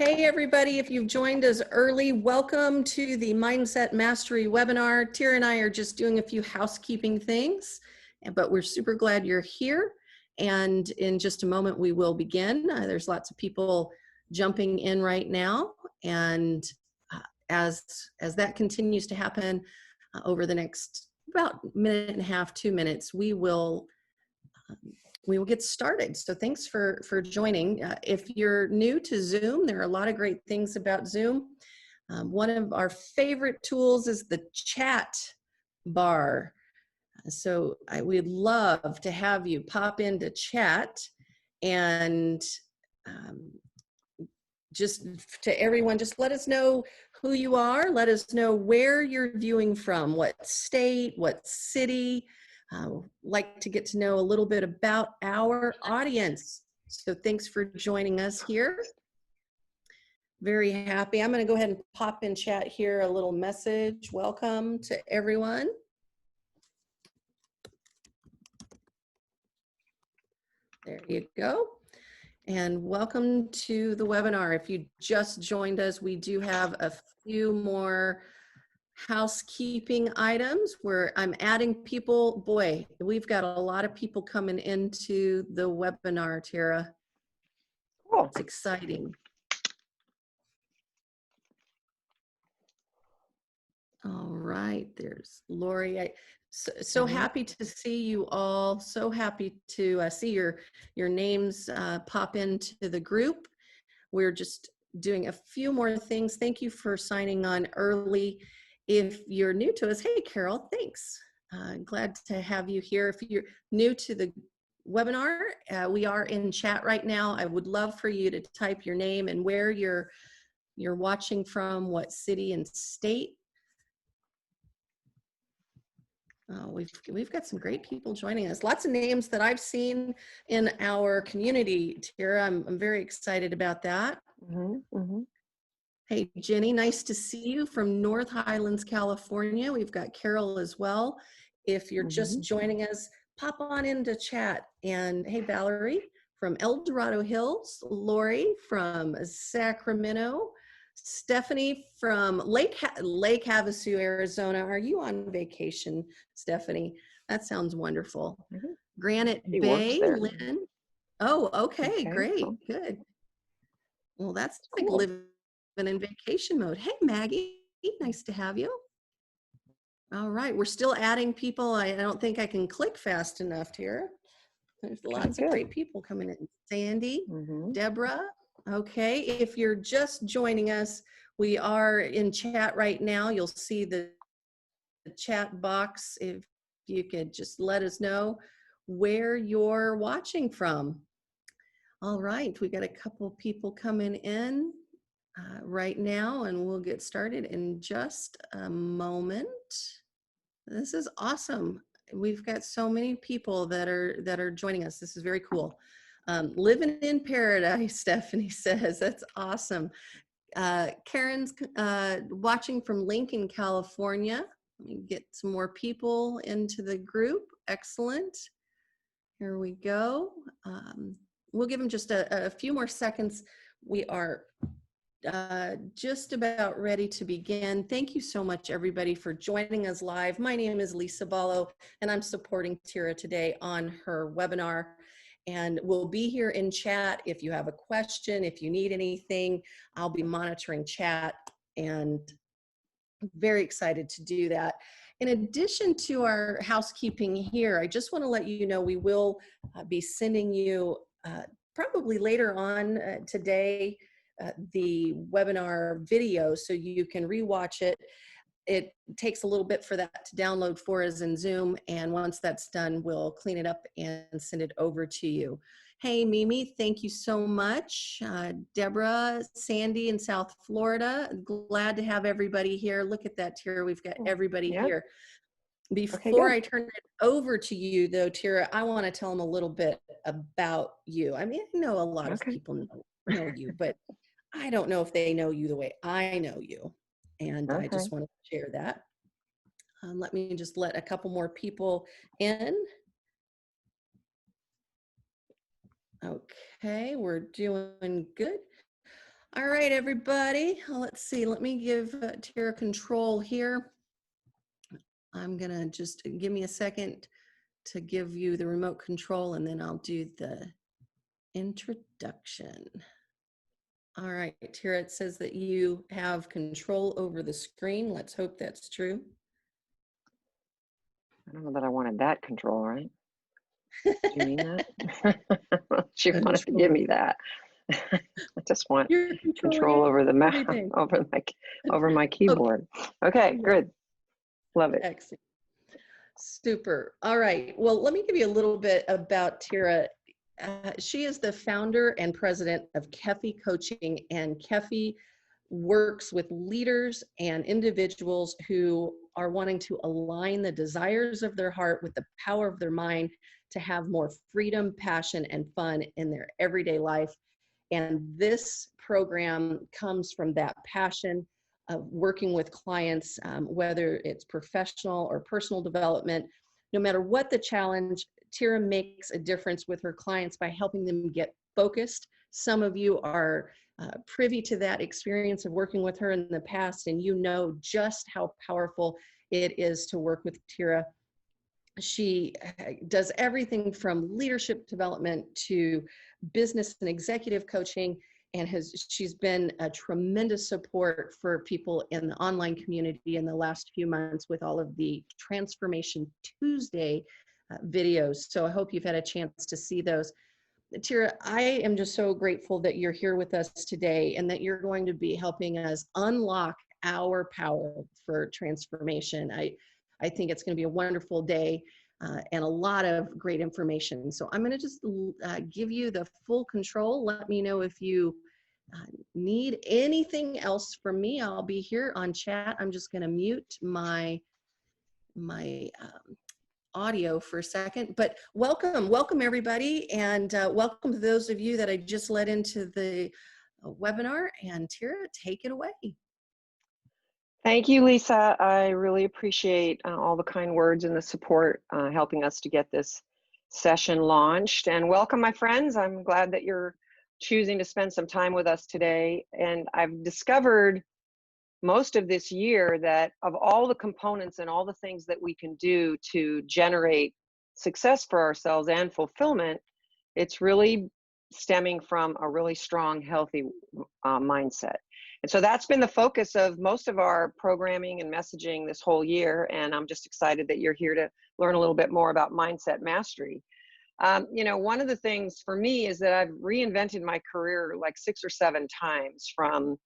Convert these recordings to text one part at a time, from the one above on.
Hey everybody, if you've joined us early, welcome to the Mindset Mastery webinar. Tyra and I are just doing a few housekeeping things, but we're super glad you're here. And in just a moment, we will begin. There's lots of people jumping in right now. And as that continues to happen over the next about minute and a half, 2 minutes, we will get started. So thanks for joining. If you're new to Zoom, there are a lot of great things about Zoom. One of our favorite tools is the chat bar. So we'd love to have you pop into chat and just to everyone, just let us know who you are. Let us know where you're viewing from, what state, what city. Like to get to know a little bit about our audience. So thanks for joining us here. Very happy. I'm going to go ahead and pop in chat here a little message. Welcome to everyone. There you go. And welcome to the webinar. If you just joined us, we do have a few more housekeeping items where I'm adding people. Boy, we've got a lot of people coming into the webinar, Tyra. Cool. It's exciting. All right, there's Lori. So happy to see you all. So happy to see your names pop into the group. We're just doing a few more things. Thank you for signing on early. If you're new to us, hey, Carol, thanks. Glad to have you here. If you're new to the webinar, we are in chat right now. I would love for you to type your name and where you're watching from, what city and state. We've got some great people joining us. Lots of names that I've seen in our community, Tyra. I'm very excited about that. Hey, Jenny, nice to see you from North Highlands, California. We've got Carol as well. If you're just joining us, pop on into chat. And hey, Valerie from El Dorado Hills, Lori from Sacramento, Stephanie from Lake Havasu, Arizona. Are you on vacation, Stephanie? That sounds wonderful. Granite Bay, Lynn. Oh, okay, great, cool. Good. Well, that's cool. Like living in vacation mode. Hey, Maggie, nice to have you. All right, we're still adding people. I don't think I can click fast enough here. There's lots of great people coming in. Sandy, Deborah. Okay, if you're just joining us, we are in chat right now. You'll see the chat box. If you could just let us know where you're watching from. All right, we got a couple people coming in right now, and we'll get started in just a moment. This is awesome. We've got so many people that are joining us. This is very cool. Living in paradise, Stephanie says. That's awesome. Karen's watching from Lincoln, California. Let me get some more people into the group. Excellent. Here we go. We'll give them just a few more seconds. We are just about ready to begin. Thank you so much, everybody, for joining us live. My name is Lisa Ballo, and I'm supporting Tyra today on her webinar. And we'll be here in chat. If you have a question, if you need anything, I'll be monitoring chat, and I'm very excited to do that. In addition to our housekeeping here, I just want to let you know we will be sending you probably later on today the webinar video so you can rewatch it. It takes a little bit for that to download for us in Zoom, and once that's done, we'll clean it up and send it over to you. Hey, Mimi, thank you so much. Deborah, Sandy in South Florida, glad to have everybody here. Look at that, Tyra, we've got everybody here. Before I turn it over to you, though, Tyra, I want to tell them a little bit about you. I mean, I know a lot of people know you, but I don't know if they know you the way I know you. And I just want to share that. Let me just let a couple more people in. Okay, we're doing good. All right, everybody. Let's see. Let me give Tara control here. I'm going to just give me a second to give you the remote control, and then I'll do the introduction. All right, Tara, it says that you have control over the screen. Let's hope that's true. I don't know that I wanted that control, right? Do you mean that? She wanted to give me that. I just want control over the mouse, over my keyboard. Okay, good. Love it. Excellent. Super. All right. Well, let me give you a little bit about Tara. She is the founder and president of Kefi Coaching, and Kefi works with leaders and individuals who are wanting to align the desires of their heart with the power of their mind to have more freedom, passion, and fun in their everyday life. And this program comes from that passion of working with clients, whether it's professional or personal development. No matter what the challenge, Tara makes a difference with her clients by helping them get focused. Some of you are privy to that experience of working with her in the past, and you know just how powerful it is to work with Tara. She does everything from leadership development to business and executive coaching, and she's been a tremendous support for people in the online community in the last few months with all of the Transformation Tuesday videos. So I hope you've had a chance to see those. Tara, I am just so grateful that you're here with us today and that you're going to be helping us unlock our power for transformation. I think it's going to be a wonderful day and a lot of great information. So I'm going to just give you the full control. Let me know if you need anything else from me. I'll be here on chat. I'm just going to mute my audio for a second, but welcome everybody, and welcome to those of you that I just led into the webinar. And Tara, take it away. Thank you, Lisa. I really appreciate all the kind words and the support helping us to get this session launched. And welcome, my friends. I'm glad that you're choosing to spend some time with us today. And I've discovered most of this year that of all the components and all the things that we can do to generate success for ourselves and fulfillment, it's really stemming from a really strong, healthy mindset. And so that's been the focus of most of our programming and messaging this whole year. And I'm just excited that you're here to learn a little bit more about mindset mastery. You know, one of the things for me is that I've reinvented my career like 6 or 7 times, from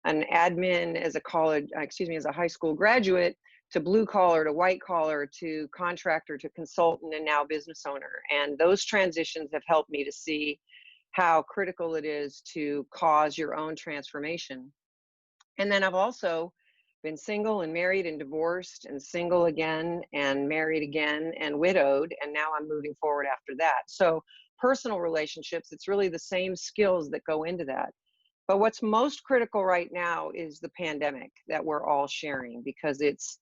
an admin as a high school graduate, to blue collar, to white collar, to contractor, to consultant, and now business owner. And those transitions have helped me to see how critical it is to cause your own transformation. And then I've also been single and married and divorced and single again and married again and widowed. And now I'm moving forward after that. So personal relationships, it's really the same skills that go into that. But what's most critical right now is the pandemic that we're all sharing, because it's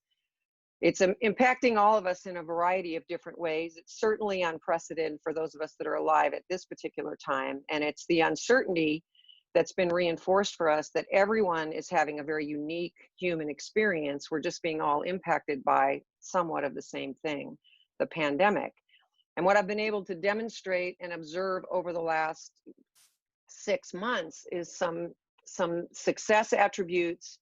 impacting all of us in a variety of different ways. It's certainly unprecedented for those of us that are alive at this particular time. And it's the uncertainty that's been reinforced for us that everyone is having a very unique human experience. We're just being all impacted by somewhat of the same thing, the pandemic. And what I've been able to demonstrate and observe over the last 6 months is some success attributes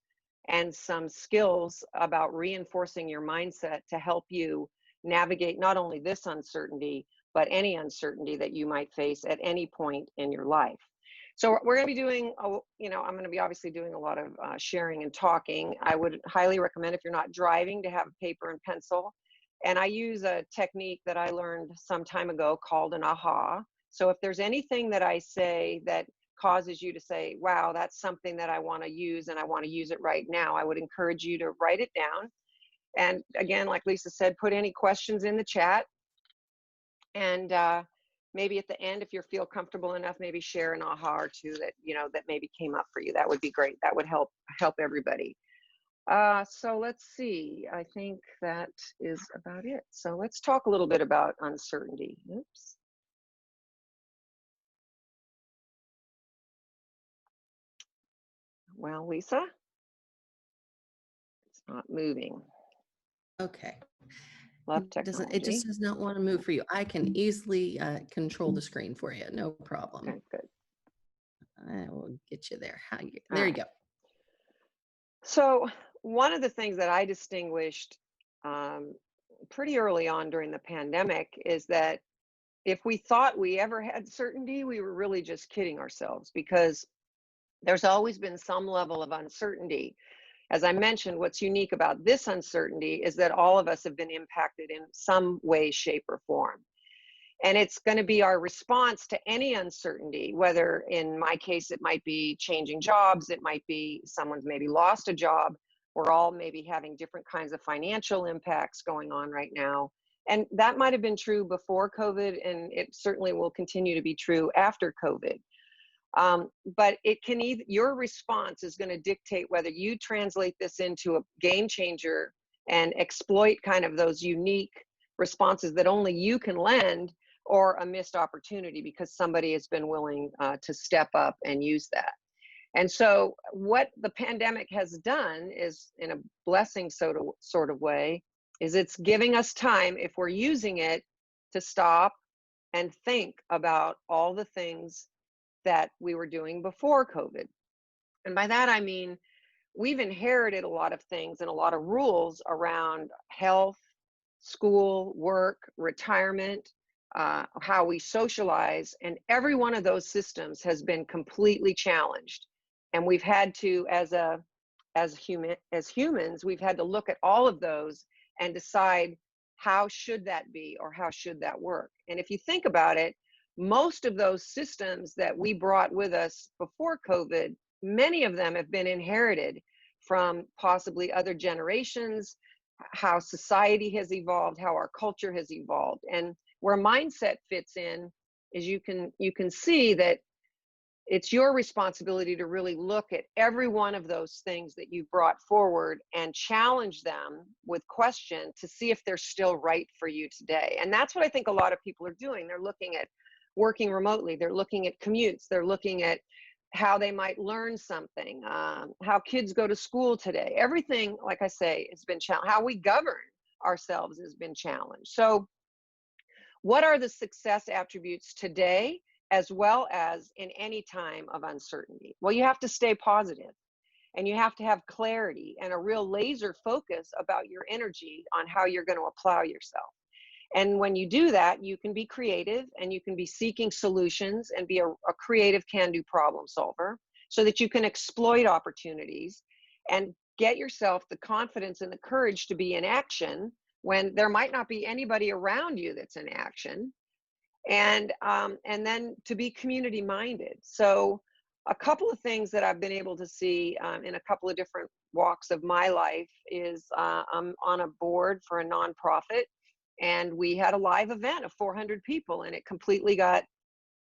and some skills about reinforcing your mindset to help you navigate not only this uncertainty, but any uncertainty that you might face at any point in your life. So we're going to be doing, I'm going to be obviously doing a lot of sharing and talking. I would highly recommend, if you're not driving, to have paper and pencil. And I use a technique that I learned some time ago called an aha. So if there's anything that I say that causes you to say, wow, that's something that I want to use and I want to use it right now, I would encourage you to write it down. And again, like Lisa said, put any questions in the chat. And maybe at the end, if you feel comfortable enough, maybe share an aha or two that, that maybe came up for you. That would be great. That would help everybody. So let's see. I think that is about it. So let's talk a little bit about uncertainty. Oops. Well, Lisa, it's not moving. Okay. Love It just technology. does not want to move for you. I can easily control the screen for you. No problem. Okay, good. I will get you there. All There you right. go. So, one of the things that I distinguished um, pretty early on during the pandemic is that if we thought we ever had certainty, we were really just kidding ourselves, because there's always been some level of uncertainty. As I mentioned, what's unique about this uncertainty is that all of us have been impacted in some way, shape, or form. And it's going to be our response to any uncertainty, whether in my case, it might be changing jobs, it might be someone's maybe lost a job. We're all maybe having different kinds of financial impacts going on right now. And that might have been true before COVID, and it certainly will continue to be true after COVID. But it can either, your response is going to dictate whether you translate this into a game changer and exploit kind of those unique responses that only you can lend, or a missed opportunity because somebody has been willing to step up and use that. And so what the pandemic has done is, in a blessing sort of way, is it's giving us time, if we're using it, to stop and think about all the things that we were doing before COVID. And by that, I mean, we've inherited a lot of things and a lot of rules around health, school, work, retirement, how we socialize, and every one of those systems has been completely challenged. And we've had to, as humans, we've had to look at all of those and decide, how should that be, or how should that work? And if you think about it, most of those systems that we brought with us before COVID, many of them have been inherited from possibly other generations, how society has evolved, how our culture has evolved. And where mindset fits in is, you can see that it's your responsibility to really look at every one of those things that you've brought forward and challenge them with question to see if they're still right for you today. And that's what I think a lot of people are doing. They're looking at working remotely, they're looking at commutes, they're looking at how they might learn something, how kids go to school today. Everything, like I say, has been challenged. How we govern ourselves has been challenged. So what are the success attributes today, as well as in any time of uncertainty? Well, you have to stay positive, and you have to have clarity and a real laser focus about your energy on how you're going to apply yourself. And when you do that, you can be creative, and you can be seeking solutions and be a creative can-do problem solver, so that you can exploit opportunities and get yourself the confidence and the courage to be in action when there might not be anybody around you that's in action. And then to be community minded. So a couple of things that I've been able to see in a couple of different walks of my life is, I'm on a board for a nonprofit, and we had a live event of 400 people, and it completely got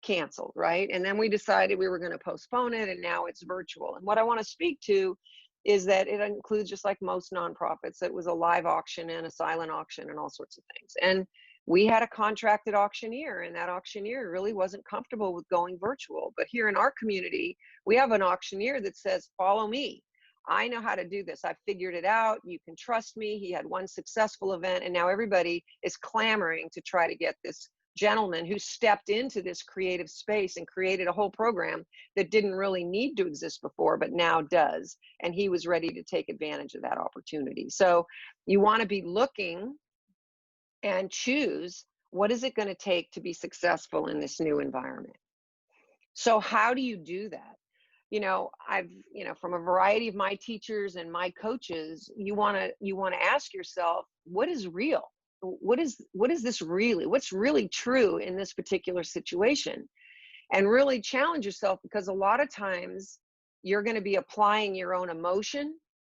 canceled, right? And then we decided we were going to postpone it, and now it's virtual. And what I want to speak to is that it includes, just like most nonprofits, it was a live auction and a silent auction and all sorts of things. And we had a contracted auctioneer, and that auctioneer really wasn't comfortable with going virtual. But here in our community, we have an auctioneer that says, follow me. I know how to do this. I figured it out. You can trust me. He had one successful event, and now everybody is clamoring to try to get this gentleman who stepped into this creative space and created a whole program that didn't really need to exist before, but now does. And he was ready to take advantage of that opportunity. So you want to be looking and choose, what is it going to take to be successful in this new environment? So how do you do that? I've, from a variety of my teachers and my coaches, you want to ask yourself, what is real? What is this really? What's really true in this particular situation? And really challenge yourself, because a lot of times you're going to be applying your own emotion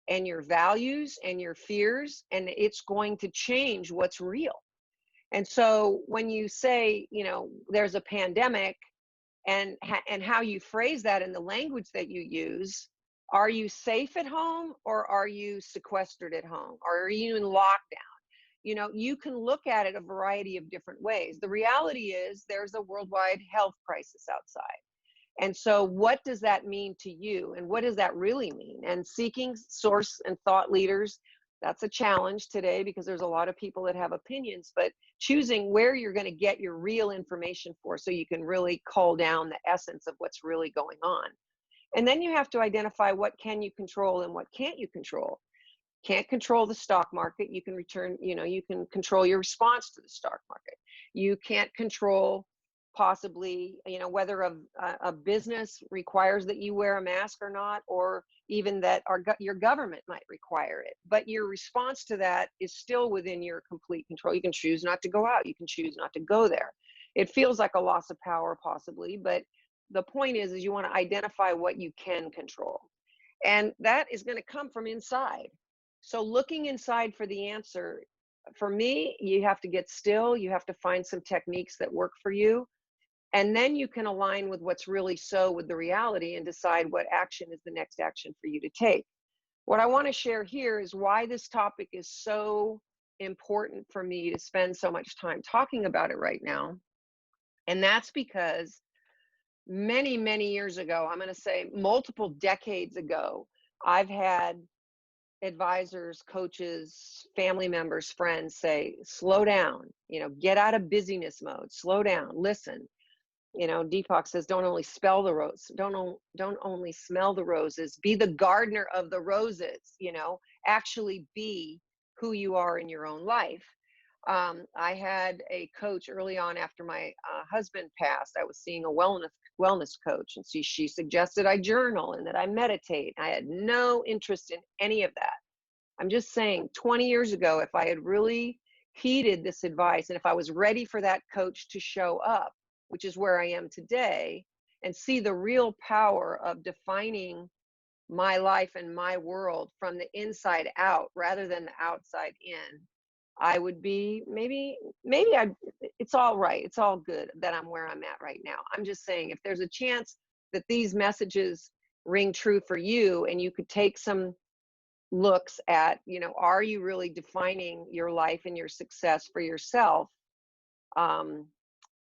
and your values and your fears, and it's going to change what's real. And so when you say, there's a pandemic, and how you phrase that in the language that you use, are you safe at home, or are you sequestered at home, or are you in lockdown? You can look at it a variety of different ways. The reality is, there's a worldwide health crisis outside. And so what does that mean to you? And what does that really mean? And seeking source and thought leaders, that's a challenge today because there's a lot of people that have opinions, but choosing where you're going to get your real information for so you can really cull down the essence of what's really going on. And then you have to identify what can you control and what can't you control. Can't control the stock market. You can you can control your response to the stock market. You can't control possibly, whether a business requires that you wear a mask or not, or even that your government might require it. But your response to that is still within your complete control. You can choose not to go out. You can choose not to go there. It feels like a loss of power possibly, but the point is you want to identify what you can control. And that is going to come from inside. So looking inside for the answer, for me, you have to get still. You have to find some techniques that work for you. And then you can align with what's really so with the reality and decide what action is the next action for you to take. What I want to share here is why this topic is so important for me to spend so much time talking about it right now. And that's because many, many years ago, I'm going to say multiple decades ago, I've had advisors, coaches, family members, friends say, slow down, get out of busyness mode, slow down, listen. Deepak says, don't only spell the rose, don't only smell the roses, be the gardener of the roses, actually be who you are in your own life. I had a coach early on after my husband passed. I was seeing a wellness coach, and she suggested I journal and that I meditate. I had no interest in any of that. I'm just saying 20 years ago, if I had really heeded this advice and if I was ready for that coach to show up, which is where I am today, and see the real power of defining my life and my world from the inside out rather than the outside in, I would be it's all right. It's all good that I'm where I'm at right now. I'm just saying if there's a chance that these messages ring true for you and you could take some looks at, are you really defining your life and your success for yourself?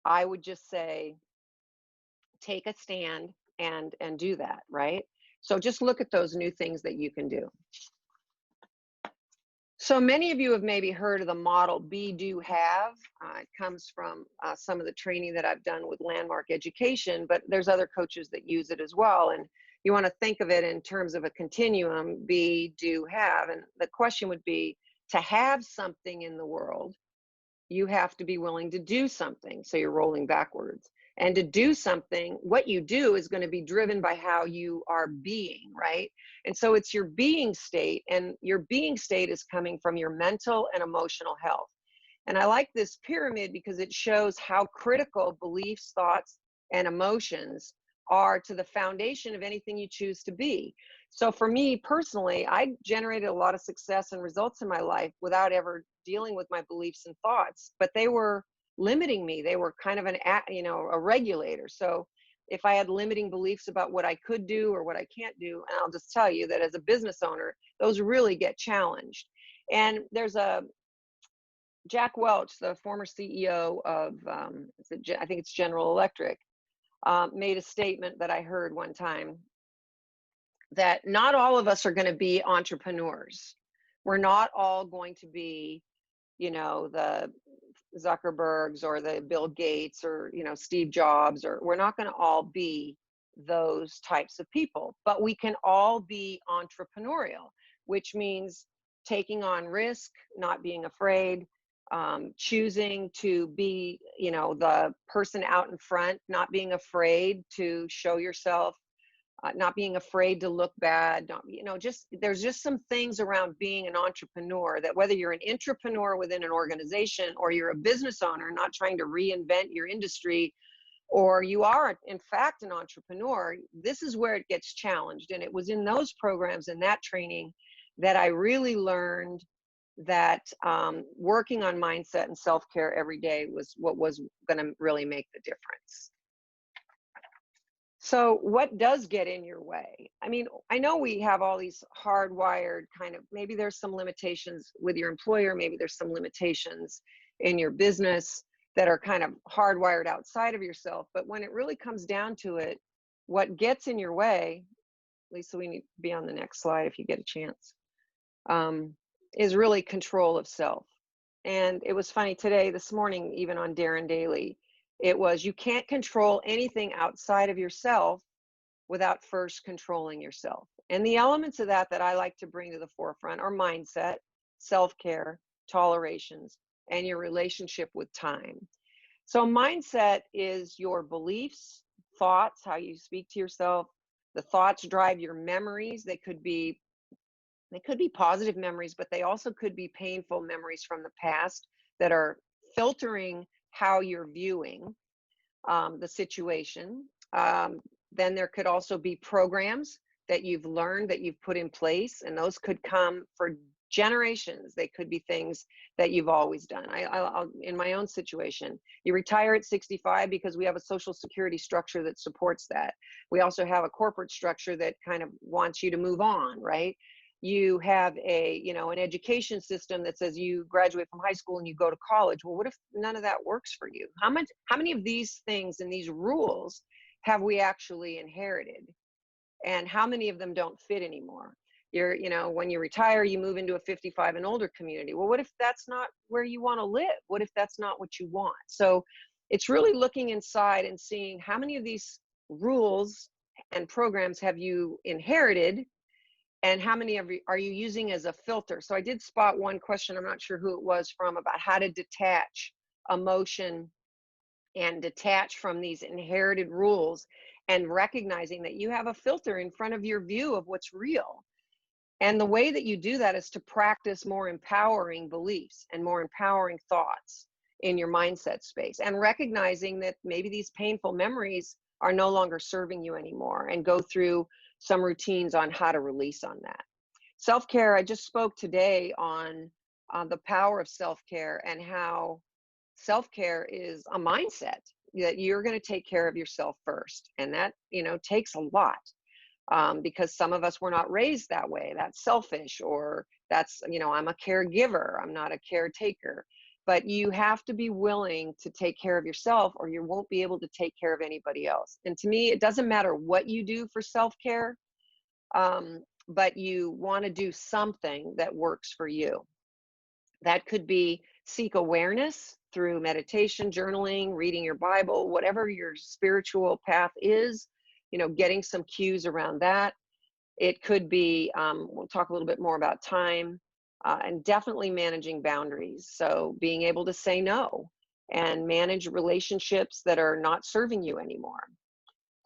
I would just say, take a stand and do that, right? So just look at those new things that you can do. So many of you have maybe heard of the model Be, Do, Have. It comes from some of the training that I've done with Landmark Education, but there's other coaches that use it as well. And you want to think of it in terms of a continuum, be, do, have. And the question would be, to have something in the world, you have to be willing to do something. So you're rolling backwards. And to do something, what you do is going to be driven by how you are being, right? And so it's your being state, and your being state is coming from your mental and emotional health. And I like this pyramid because it shows how critical beliefs, thoughts, and emotions are to the foundation of anything you choose to be. So for me personally, I generated a lot of success and results in my life without ever dealing with my beliefs and thoughts, but they were limiting me. They were kind of a regulator. So if I had limiting beliefs about what I could do or what I can't do, and I'll just tell you that as a business owner, those really get challenged. And there's a Jack Welch, the former CEO of, I think it's General Electric, made a statement that I heard one time that not all of us are going to be entrepreneurs. We're not all going to be, the Zuckerbergs or the Bill Gates or, Steve Jobs, or we're not going to all be those types of people, but we can all be entrepreneurial, which means taking on risk, not being afraid, choosing to be, the person out in front, not being afraid to show yourself, not being afraid to look bad, there's just some things around being an entrepreneur that whether you're an intrapreneur within an organization or you're a business owner not trying to reinvent your industry, or you are in fact an entrepreneur, this is where it gets challenged. And it was in those programs and that training that I really learned that working on mindset and self-care every day was what was going to really make the difference. So what does get in your way? I mean, I know we have all these hardwired kind of, maybe there's some limitations with your employer, maybe there's some limitations in your business that are kind of hardwired outside of yourself. But when it really comes down to it, what gets in your way, Lisa, we need to be on the next slide if you get a chance, is really control of self. And it was funny today, this morning, even on Darren Daily, it was, you can't control anything outside of yourself without first controlling yourself. And the elements of that that I like to bring to the forefront are mindset, self-care, tolerations, and your relationship with time. So mindset is your beliefs, thoughts, how you speak to yourself. The thoughts drive your memories. They could be positive memories, but they also could be painful memories from the past that are filtering how you're viewing the situation. Then there could also be programs that you've learned, that you've put in place, and those could come for generations. They could be things that you've always done. I'll in my own situation, you retire at 65 because we have a social security structure that supports that. We also have a corporate structure that kind of wants you to move on, right? You have an education system that says you graduate from high school and you go to college. Well, what if none of that works for you? How many of these things and these rules have we actually inherited? And how many of them don't fit anymore? When you retire, you move into a 55 and older community. Well, what if that's not where you want to live? What if that's not what you want? So it's really looking inside and seeing how many of these rules and programs have you inherited, and how many are you using as a filter? So I did spot one question, I'm not sure who it was from, about how to detach emotion and detach from these inherited rules, and recognizing that you have a filter in front of your view of what's real. And the way that you do that is to practice more empowering beliefs and more empowering thoughts in your mindset space, and recognizing that maybe these painful memories are no longer serving you anymore, and go through some routines on how to release on that. Self-care, I just spoke today on the power of self-care, and how self-care is a mindset that you're going to take care of yourself first. And that, takes a lot, because some of us were not raised that way. That's selfish, or that's, I'm a caregiver, I'm not a caretaker. But you have to be willing to take care of yourself, or you won't be able to take care of anybody else. And to me, it doesn't matter what you do for self-care, but you want to do something that works for you. That could be seek awareness through meditation, journaling, reading your Bible, whatever your spiritual path is, getting some cues around that. It could be, we'll talk a little bit more about time, and definitely managing boundaries. So being able to say no and manage relationships that are not serving you anymore.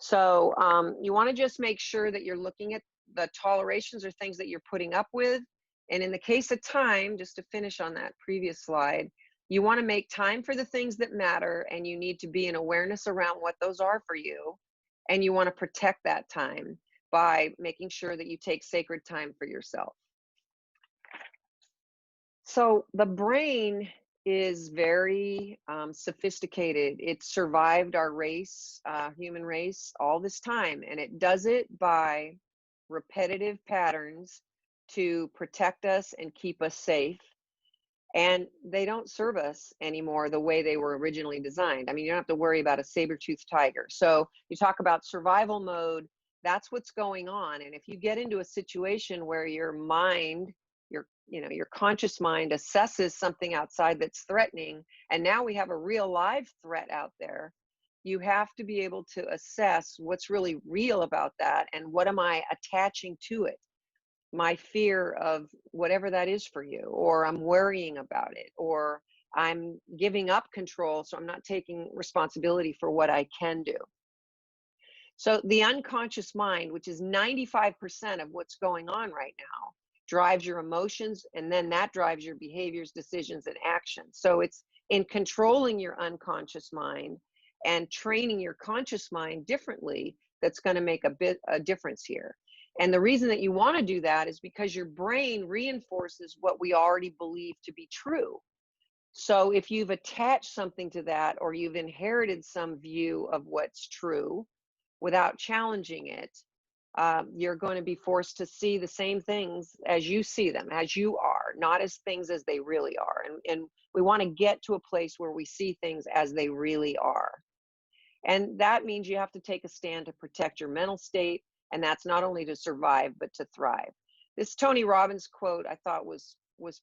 So you want to just make sure that you're looking at the tolerations or things that you're putting up with. And in the case of time, just to finish on that previous slide, you want to make time for the things that matter, and you need to be in awareness around what those are for you. And you want to protect that time by making sure that you take sacred time for yourself. So the brain is very sophisticated. It survived our race, human race, all this time, and it does it by repetitive patterns to protect us and keep us safe. And they don't serve us anymore the way they were originally designed. I mean, you don't have to worry about a saber-toothed tiger. So you talk about survival mode, that's what's going on. And if you get into a situation where your mind, your conscious mind assesses something outside that's threatening, and now we have a real live threat out there, you have to be able to assess what's really real about that, and what am I attaching to it? My fear of whatever that is for you, or I'm worrying about it, or I'm giving up control, so I'm not taking responsibility for what I can do. So the unconscious mind, which is 95% of what's going on right now, drives your emotions, and then that drives your behaviors, decisions, and actions. So it's in controlling your unconscious mind and training your conscious mind differently that's going to make a difference here. And the reason that you want to do that is because your brain reinforces what we already believe to be true. So if you've attached something to that, or you've inherited some view of what's true without challenging it, you're going to be forced to see the same things as you see them, as you are, not as things as they really are. And we want to get to a place where we see things as they really are. And that means you have to take a stand to protect your mental state. And that's not only to survive, but to thrive. This Tony Robbins quote I thought was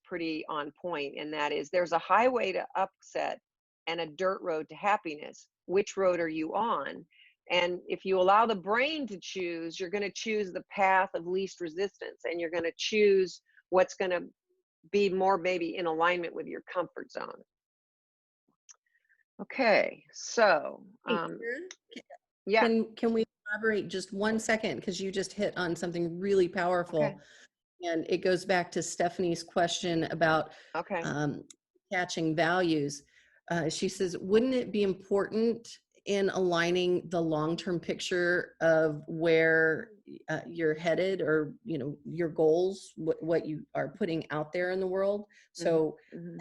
pretty on point, and that is, there's a highway to upset and a dirt road to happiness. Which road are you on? And if you allow the brain to choose, you're going to choose the path of least resistance, and you're going to choose what's going to be more maybe in alignment with your comfort zone. Okay, so Hey, Karen, yeah, can we elaborate just 1 second? Because you just hit on something really okay, powerful. And it goes back to Stephanie's question about okay. um, catching values. She says, wouldn't it be important in aligning the long-term picture of where you're headed, or your goals, what you are putting out there in the world? Hmm. So Hmm.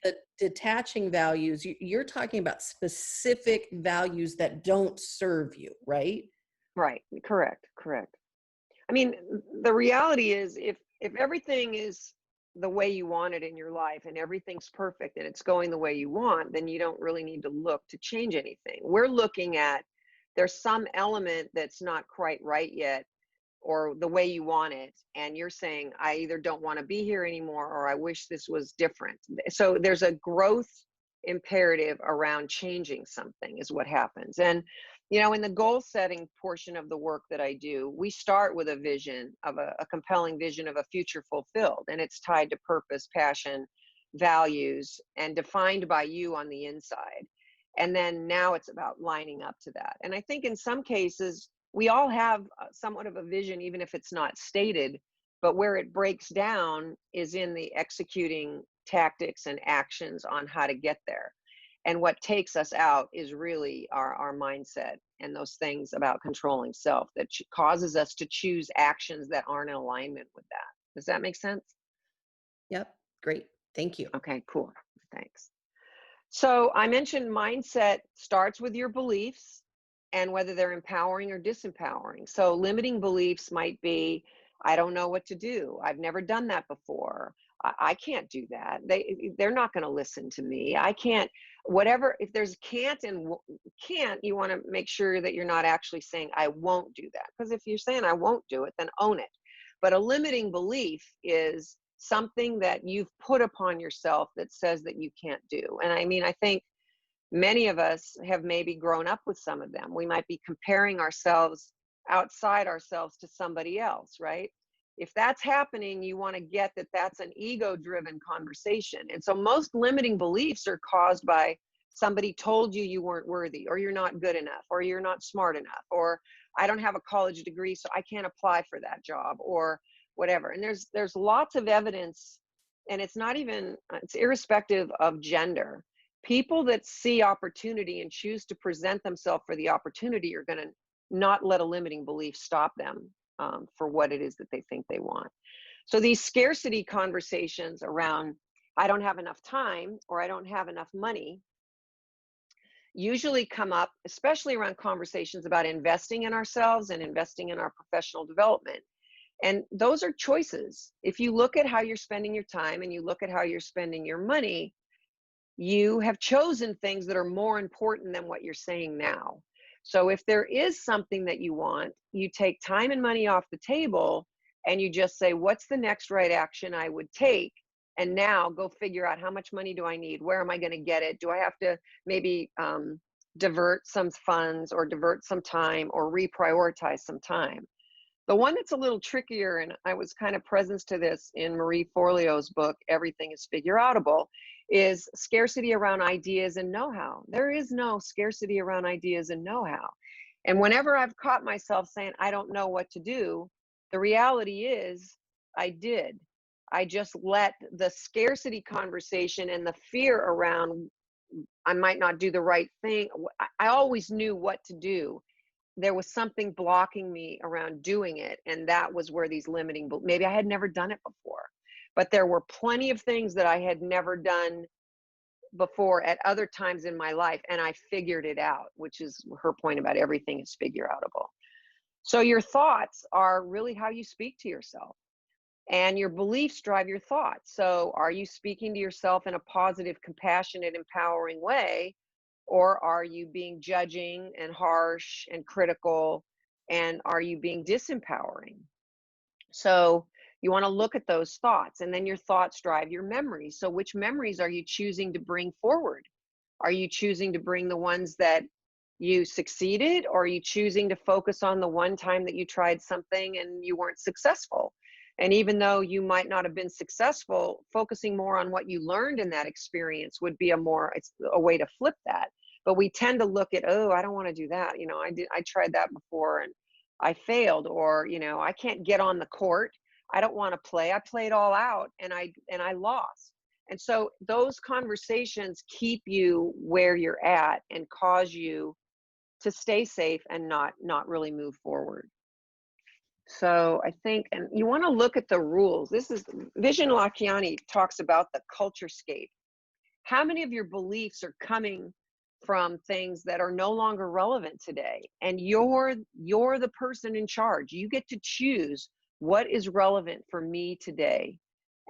the detaching values, you're talking about specific values that don't serve you, right? Right, correct, correct. I mean, the reality is, if everything is the way you want it in your life and everything's perfect and it's going the way you want, then you don't really need to look to change anything. We're looking at, there's some element that's not quite right yet, or the way you want it, and you're saying, I either don't want to be here anymore, or I wish this was different. So there's a growth imperative around changing something is what happens. And in the goal setting portion of the work that I do, we start with a vision of a compelling vision of a future fulfilled, and it's tied to purpose, passion, values, and defined by you on the inside. And then now it's about lining up to that. And I think in some cases we all have somewhat of a vision, even if it's not stated, but where it breaks down is in the executing tactics and actions on how to get there. And what takes us out is really our mindset and those things about controlling self that causes us to choose actions that aren't in alignment with that. Does that make sense? Yep. Great. Thank you. Okay, cool. Thanks. So I mentioned mindset starts with your beliefs and whether they're empowering or disempowering. So limiting beliefs might be, I don't know what to do. I've never done that before. I can't do that. They're not going to listen to me. I can't, whatever. If there's can't and can't, you want to make sure that you're not actually saying, I won't do that. Because if you're saying I won't do it, then own it. But a limiting belief is something that you've put upon yourself that says that you can't do. And I mean, I think many of us have maybe grown up with some of them. We might be comparing ourselves outside ourselves to somebody else, right? If that's happening, you want to get that that's an ego driven conversation. And so most limiting beliefs are caused by somebody told you you weren't worthy, or you're not good enough, or you're not smart enough, or I don't have a college degree, so I can't apply for that job, or whatever. And there's lots of evidence, and it's not even, it's irrespective of gender. People that see opportunity and choose to present themselves for the opportunity are going to not let a limiting belief stop them for what it is that they think they want. So these scarcity conversations around, I don't have enough time or I don't have enough money, usually come up, especially around conversations about investing in ourselves and investing in our professional development. And those are choices. If you look at how you're spending your time and you look at how you're spending your money, you have chosen things that are more important than what you're saying now. So if there is something that you want, you take time and money off the table and you just say, what's the next right action I would take? And now go figure out, how much money do I need? Where am I going to get it? Do I have to maybe divert some funds or divert some time or reprioritize some time? The one that's a little trickier, and I was kind of presence to this in Marie Forleo's book, Everything is Figure Outable, is scarcity around ideas and know-how. There is no scarcity around ideas and know-how. And whenever I've caught myself saying, I don't know what to do, the reality is I did. I just let the scarcity conversation and the fear around I might not do the right thing. I always knew what to do. There was something blocking me around doing it, and that was where these limiting, maybe I had never done it before, but there were plenty of things that I had never done before at other times in my life, and I figured it out, which is her point about everything is figure outable. So your thoughts are really how you speak to yourself, and your beliefs drive your thoughts. So are you speaking to yourself in a positive, compassionate, empowering way, Or are you being judging and harsh and critical? And are you being disempowering? So you want to look at those thoughts, and then your thoughts drive your memories. So which memories are you choosing to bring forward? Are you choosing to bring the ones that you succeeded, or are you choosing to focus on the one time that you tried something and you weren't successful? And even though you might not have been successful, focusing more on what you learned in that experience would be it's a way to flip that. But we tend to look at, oh, I don't want to do that. I tried that before and I failed, or, I can't get on the court. I don't want to play. I played all out and I lost. And so those conversations keep you where you're at and cause you to stay safe and not really move forward. So I think, and you want to look at the rules. This is Vision Lakiani talks about the culture scape. How many of your beliefs are coming from things that are no longer relevant today? And you're the person in charge. You get to choose what is relevant for me today,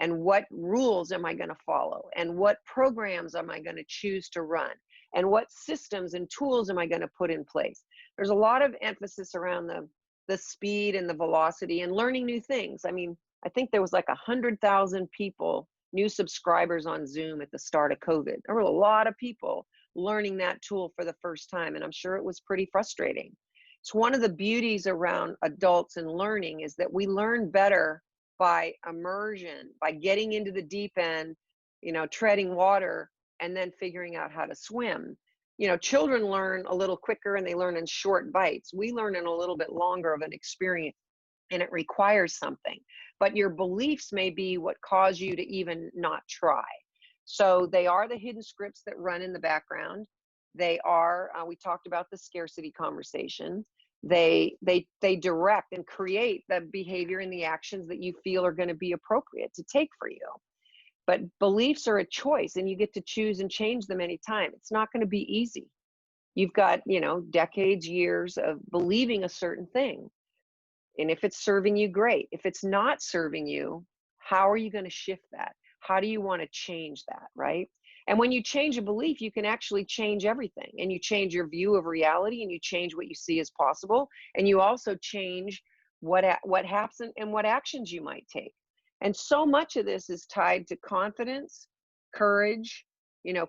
and what rules am I going to follow, and what programs am I going to choose to run, and what systems and tools am I going to put in place. There's a lot of emphasis around the speed and the velocity and learning new things. I mean, I think there was like 100,000 people, new subscribers on Zoom at the start of COVID. There were a lot of people learning that tool for the first time, and I'm sure it was pretty frustrating. It's one of the beauties around adults and learning is that we learn better by immersion, by getting into the deep end, treading water, and then figuring out how to swim. Children learn a little quicker and they learn in short bites. We learn in a little bit longer of an experience, and it requires something. But your beliefs may be what cause you to even not try. So they are the hidden scripts that run in the background. They are, we talked about the scarcity conversation. They direct and create the behavior and the actions that you feel are going to be appropriate to take for you. But beliefs are a choice, and you get to choose and change them anytime. It's not going to be easy. You've got, decades, years of believing a certain thing. And if it's serving you, great. If it's not serving you, how are you going to shift that? How do you want to change that, right? And when you change a belief, you can actually change everything. And you change your view of reality, and you change what you see as possible. And you also change what happens and what actions you might take. And so much of this is tied to confidence, courage,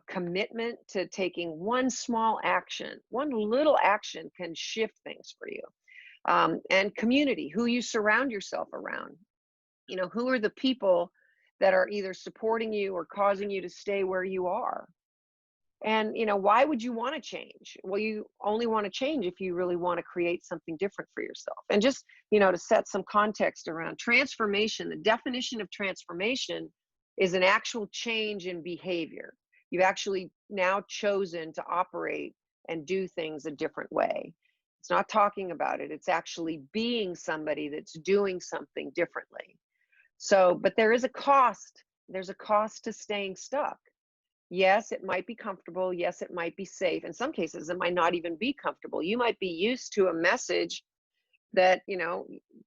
commitment to taking one small action. One little action can shift things for you. And community, who you surround yourself around. Who are the people that are either supporting you or causing you to stay where you are? And, why would you want to change? Well, you only want to change if you really want to create something different for yourself. And just, to set some context around transformation, the definition of transformation is an actual change in behavior. You've actually now chosen to operate and do things a different way. It's not talking about it. It's actually being somebody that's doing something differently. So, but there is a cost. There's a cost to staying stuck. Yes, it might be comfortable. Yes, it might be safe. In some cases, it might not even be comfortable. You might be used to a message that,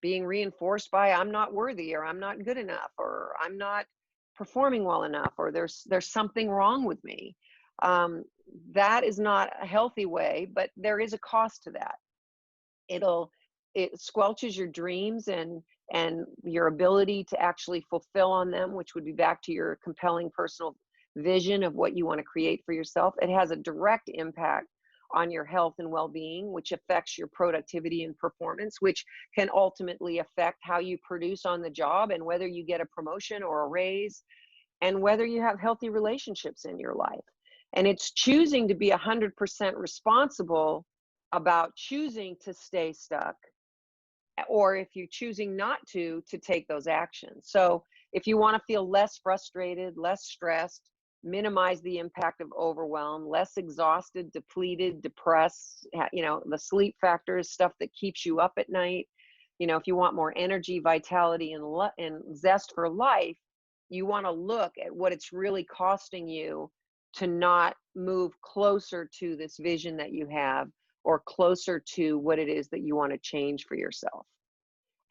being reinforced by I'm not worthy, or I'm not good enough, or I'm not performing well enough, or there's something wrong with me. That is not a healthy way, but there is a cost to that. It squelches your dreams and your ability to actually fulfill on them, which would be back to your compelling personal vision of what you want to create for yourself. It has a direct impact on your health and well-being, which affects your productivity and performance, which can ultimately affect how you produce on the job and whether you get a promotion or a raise, and whether you have healthy relationships in your life. And it's choosing to be 100% responsible about choosing to stay stuck, or if you're choosing not to take those actions. So if you want to feel less frustrated, less stressed, minimize the impact of overwhelm, less exhausted, depleted, depressed, the sleep factor is stuff that keeps you up at night. If you want more energy, vitality, and zest for life, you want to look at what it's really costing you to not move closer to this vision that you have, or closer to what it is that you want to change for yourself.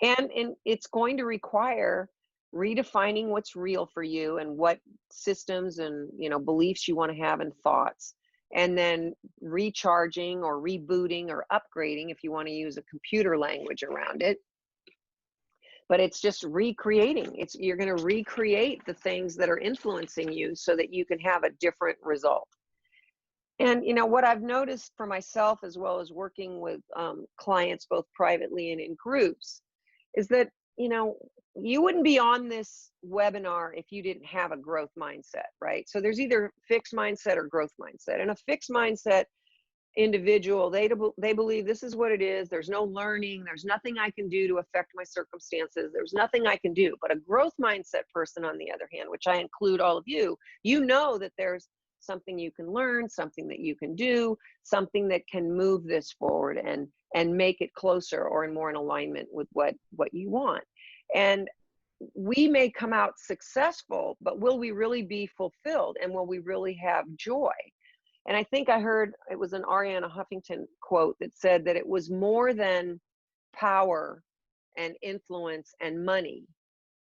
And it's going to require redefining what's real for you, and what systems and beliefs you want to have, and thoughts. and then recharging or rebooting or upgrading, if you want to use a computer language around it. But it's just recreating. You're going to recreate the things that are influencing you so that you can have a different result. And what I've noticed for myself, as well as working with clients both privately and in groups, is that you wouldn't be on this webinar if you didn't have a growth mindset, right? So there's either fixed mindset or growth mindset. And a fixed mindset individual, they believe this is what it is. There's no learning. There's nothing I can do to affect my circumstances. There's nothing I can do. But a growth mindset person, on the other hand, which I include all of you, that there's something you can learn, something that you can do, something that can move this forward and make it closer or more in alignment with what you want. And we may come out successful, but will we really be fulfilled? And will we really have joy? And I think I heard, it was an Arianna Huffington quote that said that it was more than power and influence and money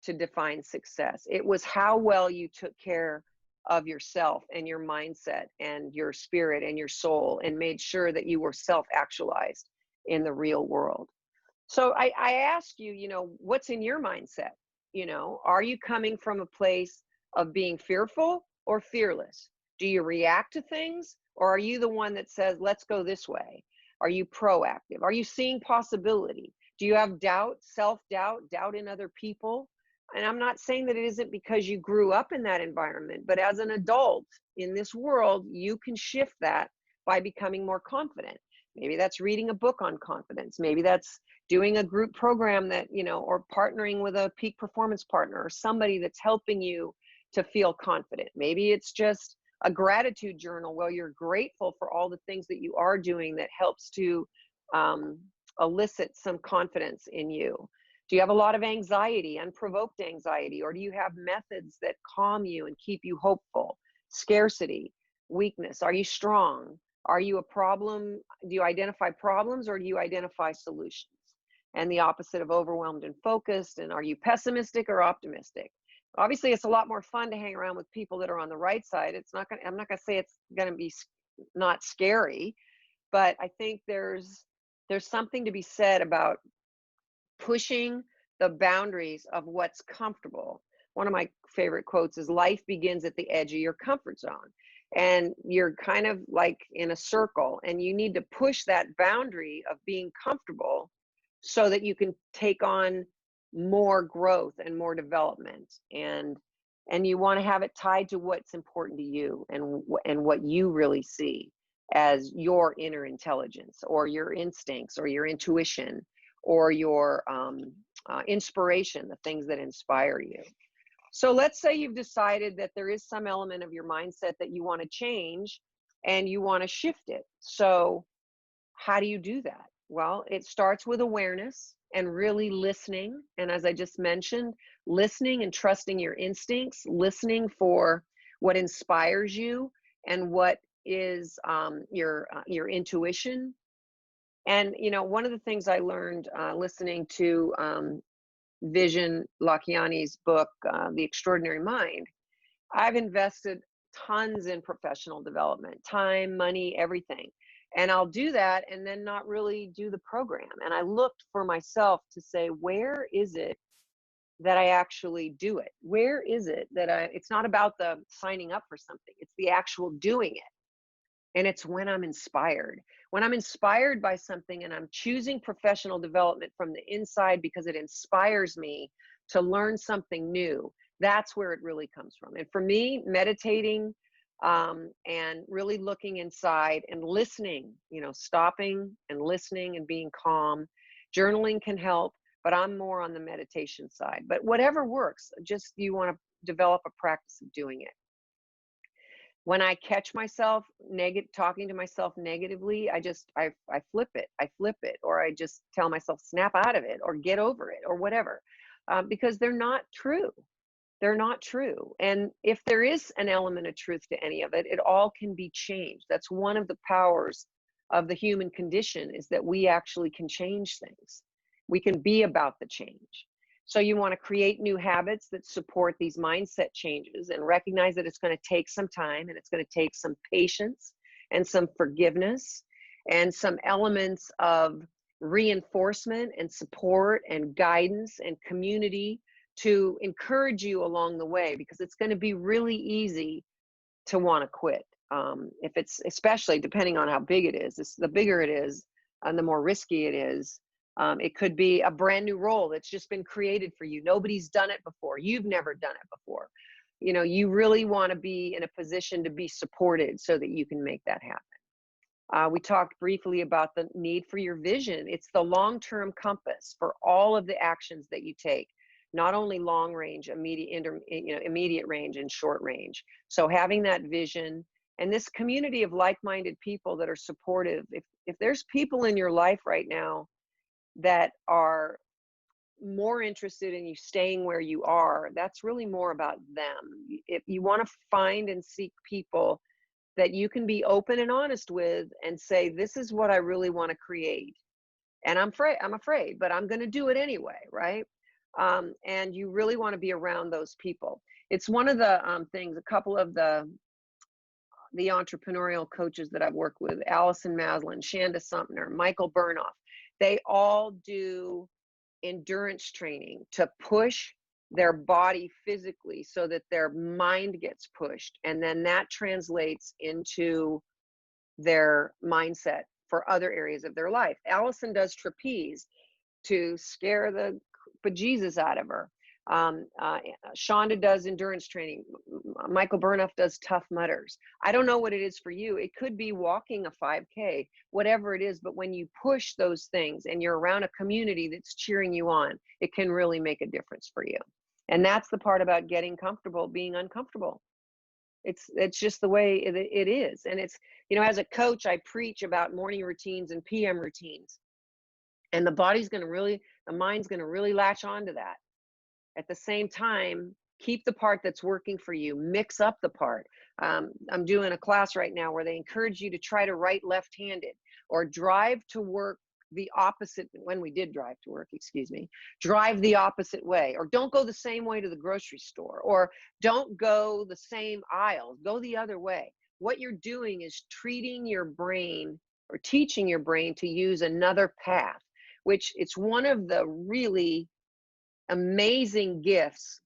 to define success. It was how well you took care of yourself and your mindset and your spirit and your soul, and made sure that you were self-actualized in the real world. So I ask you, what's in your mindset? Are you coming from a place of being fearful or fearless? Do you react to things, or are you the one that says, let's go this way? Are you proactive? Are you seeing possibility? Do you have doubt, self-doubt, doubt in other people? And I'm not saying that it isn't because you grew up in that environment, but as an adult in this world, you can shift that by becoming more confident. Maybe that's reading a book on confidence. Maybe that's doing a group program that, or partnering with a peak performance partner or somebody that's helping you to feel confident. Maybe it's just a gratitude journal where you're grateful for all the things that you are doing that helps to elicit some confidence in you. Do you have a lot of anxiety, unprovoked anxiety, or do you have methods that calm you and keep you hopeful? Scarcity, weakness. Are you strong? Are you a problem? Do you identify problems, or do you identify solutions? And the opposite of overwhelmed and focused. And are you pessimistic or optimistic? Obviously, it's a lot more fun to hang around with people that are on the right side. I'm not going to say it's going to be not scary, but I think there's something to be said about pushing the boundaries of what's comfortable. One of my favorite quotes is, life begins at the edge of your comfort zone. And you're kind of like in a circle, and you need to push that boundary of being comfortable so that you can take on more growth and more development. And you want to have it tied to what's important to you and what you really see as your inner intelligence, or your instincts, or your intuition, or your inspiration, the things that inspire you. So let's say you've decided that there is some element of your mindset that you want to change and you want to shift it. So how do you do that? Well, it starts with awareness and really listening. And as I just mentioned, listening and trusting your instincts, listening for what inspires you and what is your intuition. And, one of the things I learned listening to Vishen Lakhiani's book, The Extraordinary Mind, I've invested tons in professional development, time, money, everything. And I'll do that and then not really do the program. And I looked for myself to say, where is it that I actually do it? Where is it that it's not about the signing up for something, it's the actual doing it. And it's when I'm inspired. When I'm inspired by something and I'm choosing professional development from the inside because it inspires me to learn something new, that's where it really comes from. And for me, meditating and really looking inside and listening, stopping and listening and being calm. Journaling can help, but I'm more on the meditation side. But whatever works, just you want to develop a practice of doing it. When I catch myself talking to myself negatively, I flip it, or I just tell myself, snap out of it, or get over it, or whatever, because they're not true. They're not true. And if there is an element of truth to any of it, it all can be changed. That's one of the powers of the human condition, is that we actually can change things. We can be about the change. So you want to create new habits that support these mindset changes, and recognize that it's going to take some time, and it's going to take some patience, and some forgiveness and some elements of reinforcement and support and guidance and community to encourage you along the way, because it's going to be really easy to want to quit. If it's, especially depending on how big it is, the bigger it is and the more risky it is. It could be a brand new role that's just been created for you. Nobody's done it before. You've never done it before. You know, you really want to be in a position to be supported so that you can make that happen. We talked briefly about the need for your vision. It's the long-term compass for all of the actions that you take, not only long range, immediate range and short range. So having that vision and this community of like-minded people that are supportive. If there's people in your life right now that are more interested in you staying where you are, that's really more about them. If you want to find and seek people that you can be open and honest with and say, this is what I really want to create. And I'm afraid, but I'm going to do it anyway, right? And you really want to be around those people. It's one of the things, a couple of the entrepreneurial coaches that I've worked with, Allison Maslin, Shanda Sumner, Michael Burnoff, they all do endurance training to push their body physically so that their mind gets pushed. And then that translates into their mindset for other areas of their life. Allison does trapeze to scare the bejesus out of her. Shonda does endurance training. Michael Burnoff does Tough Mudders. I don't know what it is for you. It could be walking a 5K, whatever it is. But when you push those things and you're around a community that's cheering you on, it can really make a difference for you. And that's the part about getting comfortable, being uncomfortable. It's just the way it is. And it's, you know, as a coach, I preach about morning routines and PM routines. And the mind's going to really latch onto that. At the same time, keep the part that's working for you, mix up the part. I'm doing a class right now where they encourage you to try to write left-handed or drive to work the opposite. When we did drive to work, drive the opposite way, or don't go the same way to the grocery store, or don't go the same aisle, go the other way. What you're doing is treating your brain or teaching your brain to use another path, which it's one of the really amazing gifts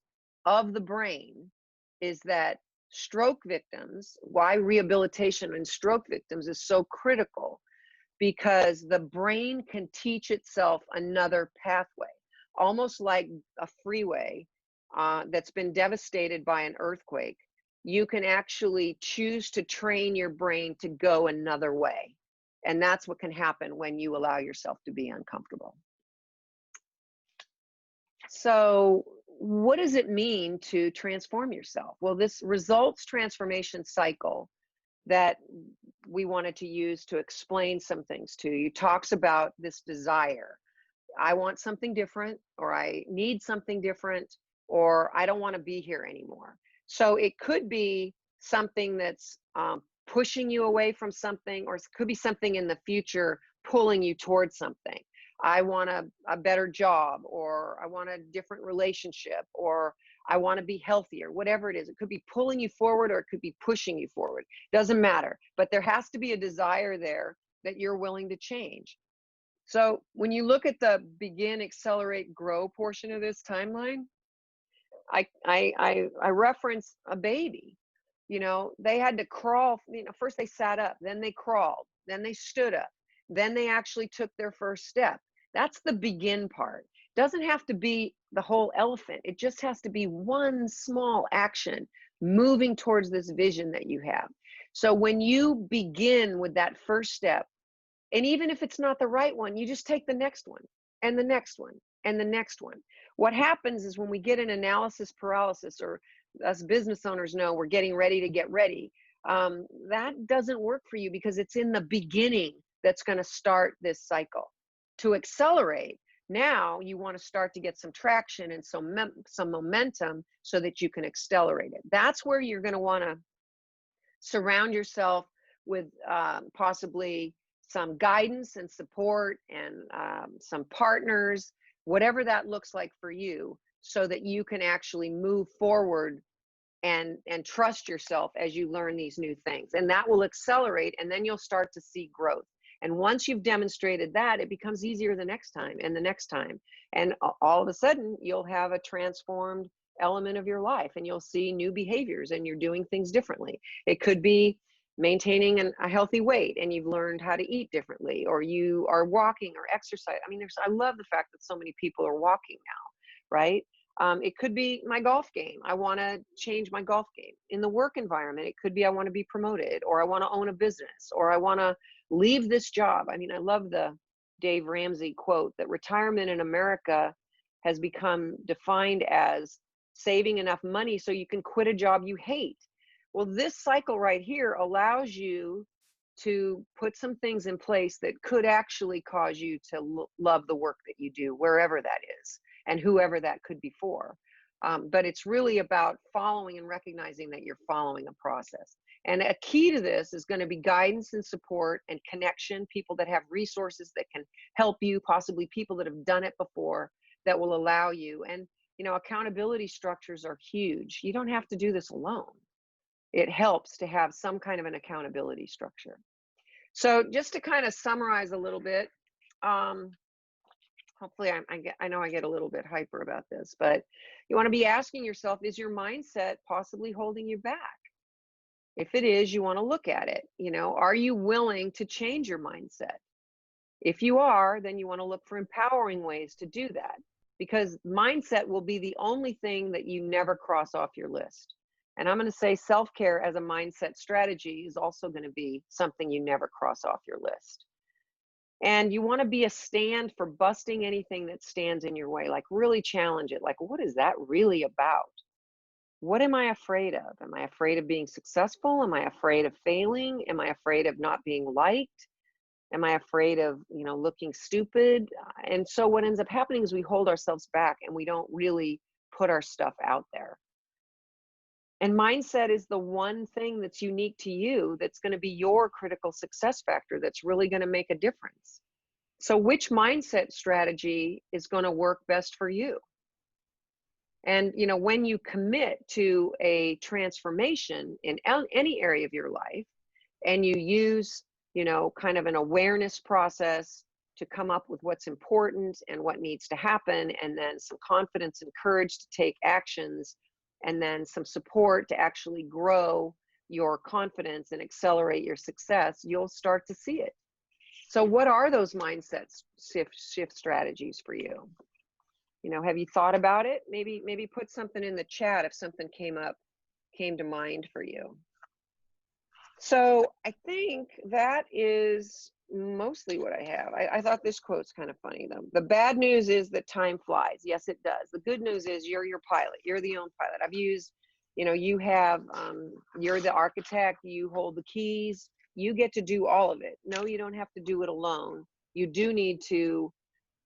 of the brain, is that stroke victims, why rehabilitation in stroke victims is so critical, because the brain can teach itself another pathway, almost like a freeway that's been devastated by an earthquake. You can actually choose to train your brain to go another way. And that's what can happen when you allow yourself to be uncomfortable. So what does it mean to transform yourself? Well, this results transformation cycle that we wanted to use to explain some things to you talks about this desire. I want something different, or I need something different, or I don't want to be here anymore. So it could be something that's pushing you away from something, or it could be something in the future pulling you towards something. I want a better job, or I want a different relationship, or I want to be healthier, whatever it is. It could be pulling you forward, or it could be pushing you forward. Doesn't matter. But there has to be a desire there that you're willing to change. So when you look at the begin, accelerate, grow portion of this timeline, I reference a baby. You know, they had to crawl. You know, first they sat up, then they crawled, then they stood up, then they actually took their first step. That's the begin part. Doesn't have to be the whole elephant. It just has to be one small action moving towards this vision that you have. So when you begin with that first step, and even if it's not the right one, you just take the next one and the next one and the next one. What happens is when we get an analysis paralysis, or us business owners know we're getting ready to get ready, that doesn't work for you, because it's in the beginning that's going to start this cycle. To accelerate, now you want to start to get some traction and some momentum so that you can accelerate it. That's where you're going to want to surround yourself with possibly some guidance and support and some partners, whatever that looks like for you, so that you can actually move forward and trust yourself as you learn these new things. And that will accelerate, and then you'll start to see growth. And once you've demonstrated that, it becomes easier the next time and the next time. And all of a sudden, you'll have a transformed element of your life, and you'll see new behaviors, and you're doing things differently. It could be maintaining a healthy weight, and you've learned how to eat differently, or you are walking or exercise. I mean, I love the fact that so many people are walking now, right? It could be my golf game. I want to change my golf game. In the work environment, it could be I want to be promoted, or I want to own a business, or I want to leave this job. I mean, I love the Dave Ramsey quote that retirement in America has become defined as saving enough money so you can quit a job you hate. Well, this cycle right here allows you to put some things in place that could actually cause you to love the work that you do, wherever that is, and whoever that could be for. But it's really about following and recognizing that you're following a process. And a key to this is going to be guidance and support and connection, people that have resources that can help you, possibly people that have done it before that will allow you. And, you know, accountability structures are huge. You don't have to do this alone. It helps to have some kind of an accountability structure. So just to kind of summarize a little bit, hopefully I know I get a little bit hyper about this, but you want to be asking yourself, is your mindset possibly holding you back? If it is, you want to look at it. You know, are you willing to change your mindset? If you are, then you want to look for empowering ways to do that, because mindset will be the only thing that you never cross off your list. And I'm going to say self-care as a mindset strategy is also going to be something you never cross off your list. And you want to be a stand for busting anything that stands in your way, like really challenge it. Like, what is that really about? What am I afraid of? Am I afraid of being successful? Am I afraid of failing? Am I afraid of not being liked? Am I afraid of, you know, looking stupid? And so what ends up happening is we hold ourselves back and we don't really put our stuff out there. And mindset is the one thing that's unique to you, that's going to be your critical success factor, that's really going to make a difference. So which mindset strategy is going to work best for you? And, you know, when you commit to a transformation in any area of your life, and you use, you know, kind of an awareness process to come up with what's important and what needs to happen, and then some confidence and courage to take actions, and then some support to actually grow your confidence and accelerate your success, you'll start to see it. So what are those mindset shift strategies for you? You know, have you thought about it? Maybe put something in the chat if something came to mind for you. So I think that is mostly what I have. I thought this quote's kind of funny though. The bad news is that time flies. Yes, it does. The good news is you're your pilot. You're the own pilot. I've used, you know, you have, you're the architect, you hold the keys, you get to do all of it. No, you don't have to do it alone. You do need to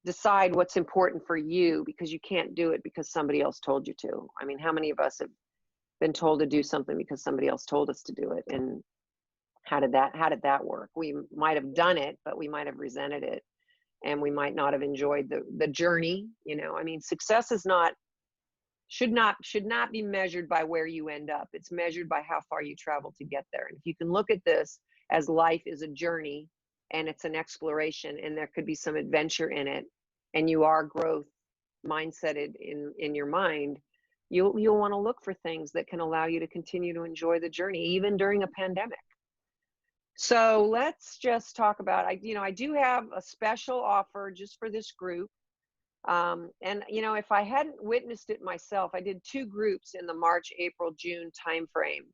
decide what's important for you, because you can't do it because somebody else told you to. I mean, how many of us have been told to do something because somebody else told us to do it? And how did that work? We might have done it, but we might have resented it, and we might not have enjoyed the journey. You know, I mean, success is should not be measured by where you end up. It's measured by how far you travel to get there. And if you can look at this as life is a journey, and it's an exploration, and there could be some adventure in it, and you are growth mindseted in your mind, you'll want to look for things that can allow you to continue to enjoy the journey, even during a pandemic. So let's just talk about, I do have a special offer just for this group. And, you know, if I hadn't witnessed it myself, I did 2 groups in the March, April, June timeframe.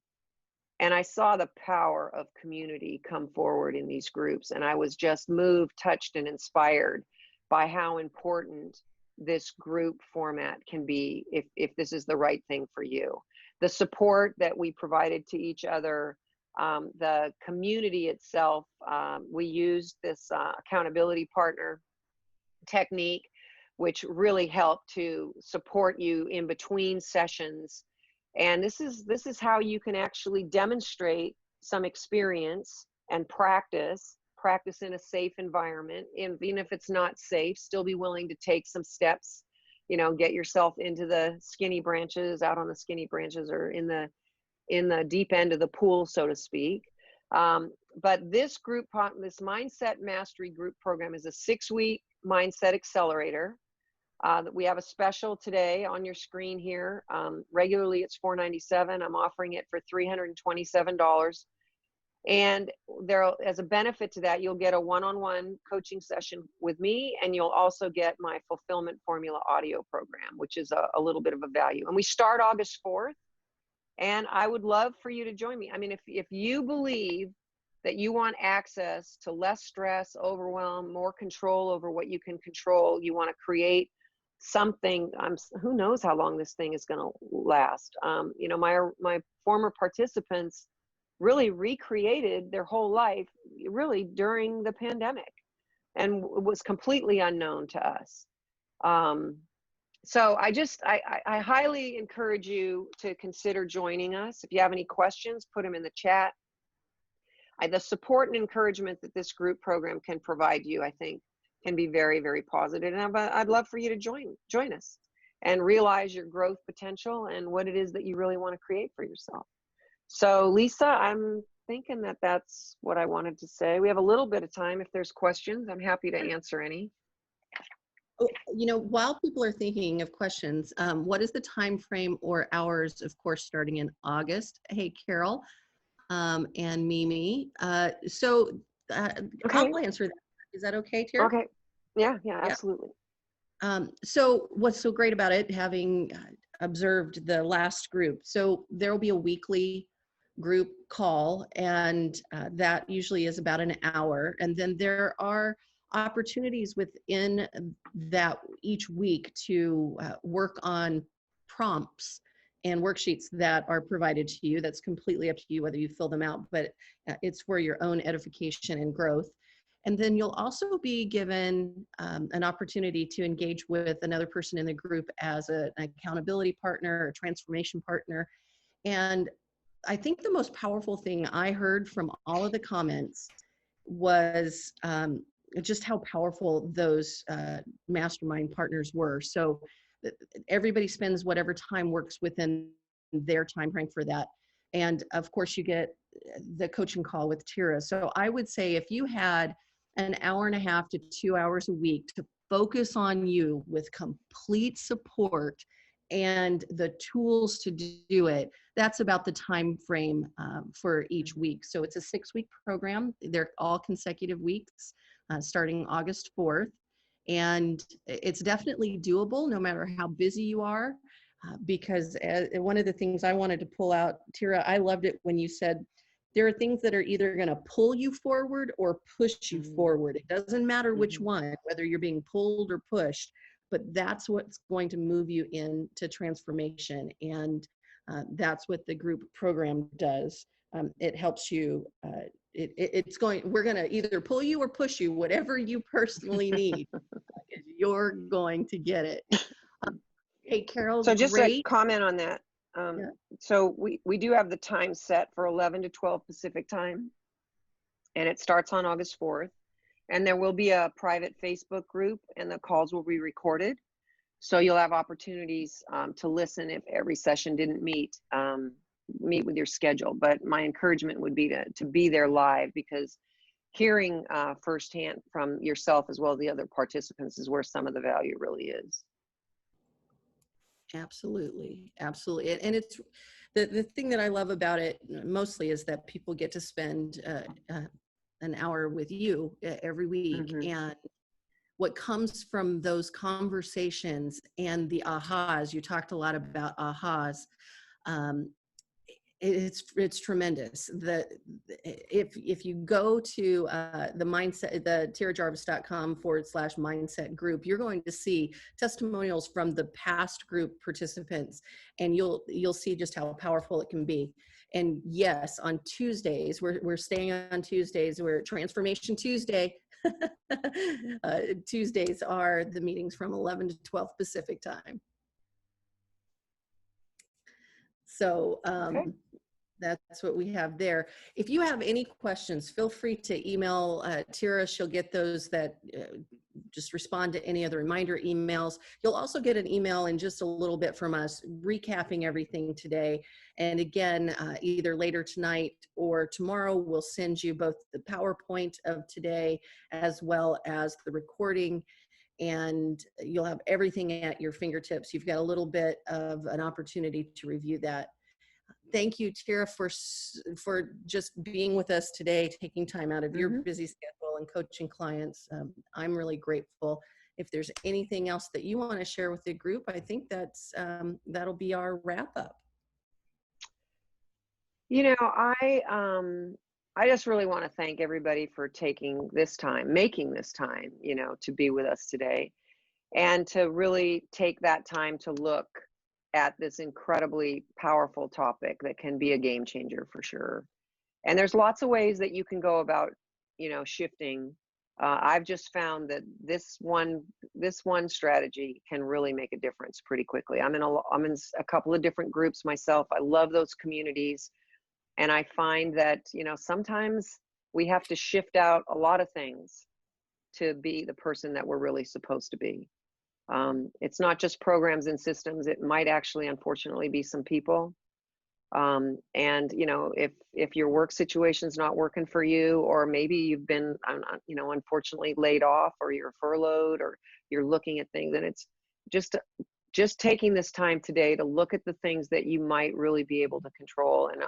And I saw the power of community come forward in these groups. And I was just moved, touched, and inspired by how important this group format can be if this is the right thing for you. The support that we provided to each other, the community itself, we used this accountability partner technique, which really helped to support you in between sessions. And this is how you can actually demonstrate some experience and practice in a safe environment. And even if it's not safe, still be willing to take some steps get yourself into the skinny branches, out on the skinny branches, or in the deep end of the pool, so to speak. But this this Mindset Mastery Group Program is a 6-week mindset accelerator. We have a special today on your screen here. Regularly it's $497. I'm offering it for $327. And there, as a benefit to that, you'll get a one-on-one coaching session with me, and you'll also get my Fulfillment Formula audio program, which is a little bit of a value. And we start August 4th, and I would love for you to join me. I mean, if you believe that you want access to less stress, overwhelm, more control over what you can control, you want to create something, who knows how long this thing is going to last. My former participants really recreated their whole life really during the pandemic, and it was completely unknown to us. So I highly encourage you to consider joining us. If you have any questions, put them in the chat. The support and encouragement that this group program can provide you, I think, can be very, very positive. And I'd love for you to join us and realize your growth potential and what it is that you really want to create for yourself. So Lisa, I'm thinking that that's what I wanted to say. We have a little bit of time. If there's questions, I'm happy to answer any. Oh, while people are thinking of questions, what is the time frame or hours, of course, starting in August? Hey, Carol and Mimi. Okay. I'll answer that. Is that okay, Tyra? Okay. Yeah, absolutely. So what's so great about it, having observed the last group, so there will be a weekly group call, and that usually is about an hour. And then there are opportunities within that each week to work on prompts and worksheets that are provided to you. That's completely up to you whether you fill them out, but it's for your own edification and growth. And then you'll also be given an opportunity to engage with another person in the group as an accountability partner or transformation partner. And I think the most powerful thing I heard from all of the comments was just how powerful those mastermind partners were. So everybody spends whatever time works within their time frame for that. And of course you get the coaching call with Tyra. So I would say if you had an hour and a half to 2 hours a week to focus on you with complete support and the tools to do it, that's about the time frame for each week. So it's a 6-week program. They're all consecutive weeks starting August 4th. And it's definitely doable no matter how busy you are, because one of the things I wanted to pull out, Tyra, I loved it when you said, there are things that are either going to pull you forward or push you forward. It doesn't matter which one, whether you're being pulled or pushed, but that's what's going to move you into transformation. And that's what the group program does. It helps you. We're going to either pull you or push you, whatever you personally need. You're going to get it. Hey, Carol, so just great. a comment on that. So we do have the time set for 11 to 12 Pacific time, and it starts on August 4th. And there will be a private Facebook group, and the calls will be recorded. So you'll have opportunities to listen if every session didn't meet with your schedule. But my encouragement would be to be there live, because hearing firsthand from yourself as well as the other participants is where some of the value really is. Absolutely. Absolutely. And it's the thing that I love about it mostly is that people get to spend an hour with you every week. And what comes from those conversations and the ahas, you talked a lot about ahas, it's tremendous. If you go to the tyrajarvis.com/mindset group, you're going to see testimonials from the past group participants, and you'll see just how powerful it can be. And yes, on Tuesdays, we're staying on Tuesdays. We're Transformation Tuesday. Tuesdays are the meetings from 11 to 12 Pacific time. So That's what we have there. If you have any questions, feel free to email Tyra. She'll get those that just respond to any of the reminder emails. You'll also get an email in just a little bit from us recapping everything today. And again, either later tonight or tomorrow, we'll send you both the PowerPoint of today as well as the recording, and you'll have everything at your fingertips. You've got a little bit of an opportunity to review that. Thank you, Tyra, for just being with us today, taking time out of your busy schedule and coaching clients. I'm really grateful. If there's anything else that you want to share with the group, I think that'll be our wrap up. You know, I just really want to thank everybody for taking this time, making this time, you know, to be with us today, and to really take that time to look at this incredibly powerful topic that can be a game changer for sure. And there's lots of ways that you can go about, you know, shifting. I've just found that this one strategy can really make a difference pretty quickly. I'm in a couple of different groups myself. I love those communities, and I find that, you know, sometimes we have to shift out a lot of things to be the person that we're really supposed to be. It's not just programs and systems. It might actually, unfortunately, be some people. And you know, if your work situation's not working for you, or maybe you've been, you know, unfortunately laid off, or you're furloughed, or you're looking at things, and it's just taking this time today to look at the things that you might really be able to control. And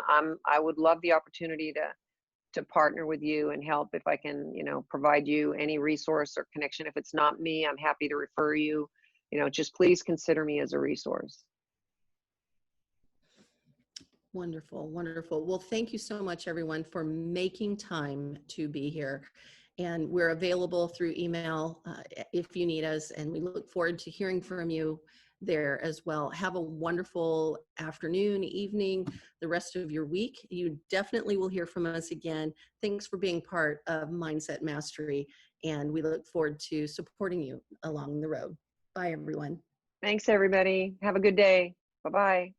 I would love the opportunity to partner with you and help if I can, you know, provide you any resource or connection. If it's not me, I'm happy to refer you. You know, just please consider me as a resource. Wonderful, wonderful. Well, thank you so much, everyone, for making time to be here. And we're available through email if you need us, and we look forward to hearing from you there as well. Have a wonderful afternoon, evening, the rest of your week. You definitely will hear from us again. Thanks for being part of Mindset Mastery, and we look forward to supporting you along the road. Bye, everyone. Thanks, everybody. Have a good day. Bye-bye.